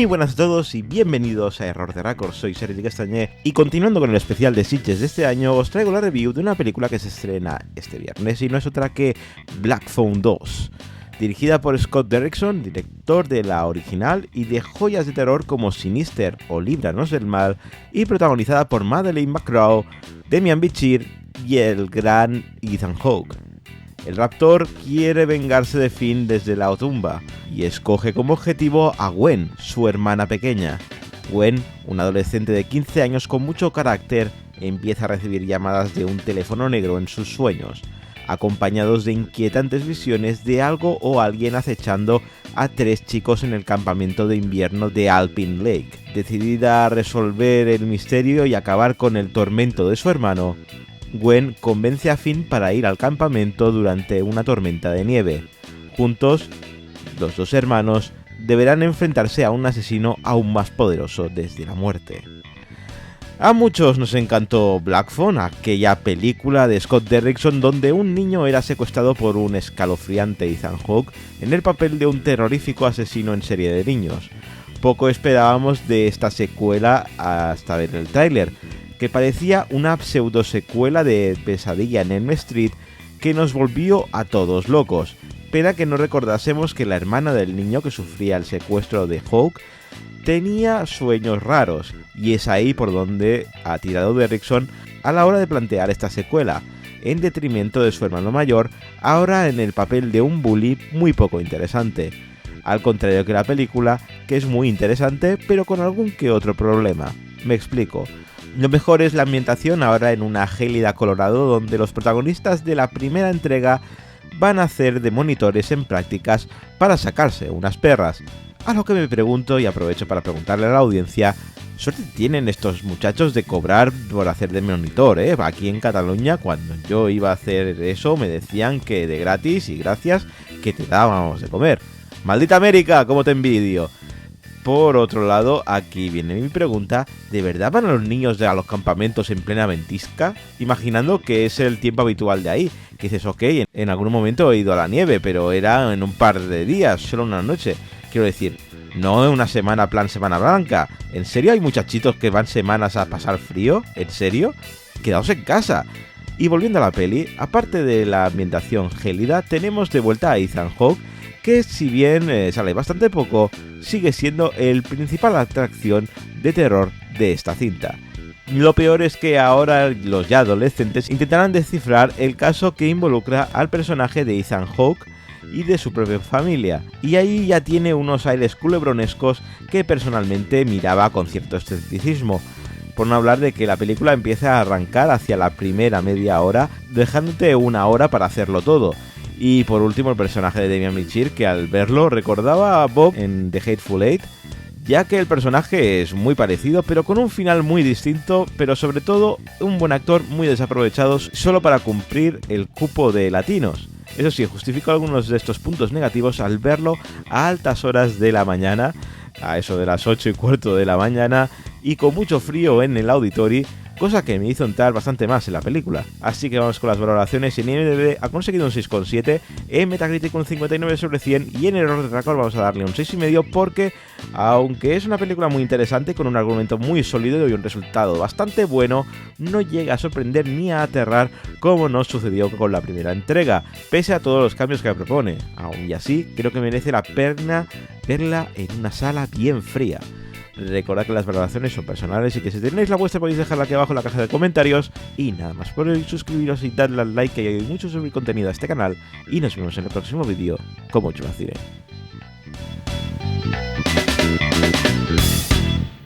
Muy buenas a todos y bienvenidos a Error de Record, soy Sergi Castañé y continuando con el especial de Sitges de este año os traigo la review de una película que se estrena este viernes y no es otra que Black Phone 2. Dirigida por Scott Derrickson, director de la original y de joyas de terror como Sinister o Líbranos del Mal, y protagonizada por Madeleine McCaw, Demian Bichir y el gran Ethan Hawke. El raptor quiere vengarse de Finn desde la tumba y escoge como objetivo a Gwen, su hermana pequeña. Gwen, una adolescente de 15 años con mucho carácter, empieza a recibir llamadas de un teléfono negro en sus sueños, acompañados de inquietantes visiones de algo o alguien acechando a 3 chicos en el campamento de invierno de Alpine Lake. Decidida a resolver el misterio y acabar con el tormento de su hermano, Gwen convence a Finn para ir al campamento durante una tormenta de nieve. Juntos, los dos hermanos deberán enfrentarse a un asesino aún más poderoso desde la muerte. A muchos nos encantó Black Phone, aquella película de Scott Derrickson donde un niño era secuestrado por un escalofriante Ethan Hawke en el papel de un terrorífico asesino en serie de niños. Poco esperábamos de esta secuela hasta ver el tráiler, que parecía una pseudo secuela de Pesadilla en Elm Street que nos volvió a todos locos. Pena que no recordásemos que la hermana del niño que sufría el secuestro de Hawke tenía sueños raros, y es ahí por donde ha tirado Derrickson a la hora de plantear esta secuela, en detrimento de su hermano mayor, ahora en el papel de un bully muy poco interesante. Al contrario que la película, que es muy interesante pero con algún que otro problema. Me explico. Lo mejor es la ambientación ahora en una gélida Colorado donde los protagonistas de la primera entrega van a hacer de monitores en prácticas para sacarse unas perras. A lo que me pregunto y aprovecho para preguntarle a la audiencia, ¿suerte tienen estos muchachos de cobrar por hacer de monitor? Aquí en Cataluña cuando yo iba a hacer eso me decían que de gratis y gracias que te dábamos de comer. ¡Maldita América! ¡Cómo te envidio! Por otro lado, aquí viene mi pregunta, ¿de verdad van a los niños a los campamentos en plena ventisca? Imaginando que es el tiempo habitual de ahí, que dices, ok, en algún momento he ido a la nieve, pero era en un par de días, solo una noche. Quiero decir, no en una semana plan Semana Blanca. ¿En serio hay muchachitos que van semanas a pasar frío? ¿En serio? Quedaos en casa. Y volviendo a la peli, aparte de la ambientación gélida, tenemos de vuelta a Ethan Hawke, que si bien sale bastante poco, sigue siendo el principal atracción de terror de esta cinta. Lo peor es que ahora los ya adolescentes intentarán descifrar el caso que involucra al personaje de Ethan Hawke y de su propia familia, y ahí ya tiene unos aires culebronescos que personalmente miraba con cierto escepticismo. Por no hablar de que la película empieza a arrancar hacia la primera media hora, dejándote una hora para hacerlo todo. Y por último el personaje de Demian Bichir, que al verlo recordaba a Bob en The Hateful Eight, ya que el personaje es muy parecido pero con un final muy distinto, pero sobre todo un buen actor muy desaprovechado solo para cumplir el cupo de latinos. Eso sí, justifico algunos de estos puntos negativos al verlo a altas horas de la mañana, a eso de las 8:15 de la mañana, y con mucho frío en el auditorio, cosa que me hizo entrar bastante más en la película. Así que vamos con las valoraciones. En IMDb ha conseguido un 6,7, en Metacritic un 59 sobre 100 y en Error de Record vamos a darle un 6,5 porque, aunque es una película muy interesante con un argumento muy sólido y un resultado bastante bueno, no llega a sorprender ni a aterrar como nos sucedió con la primera entrega, pese a todos los cambios que propone. Aún y así, creo que merece la pena verla en una sala bien fría. Recordad que las valoraciones son personales y que si tenéis la vuestra podéis dejarla aquí abajo en la caja de comentarios. Y nada más por hoy, suscribiros y darle al like, que hay mucho sobre contenido a este canal. Y nos vemos en el próximo vídeo con mucho más cine.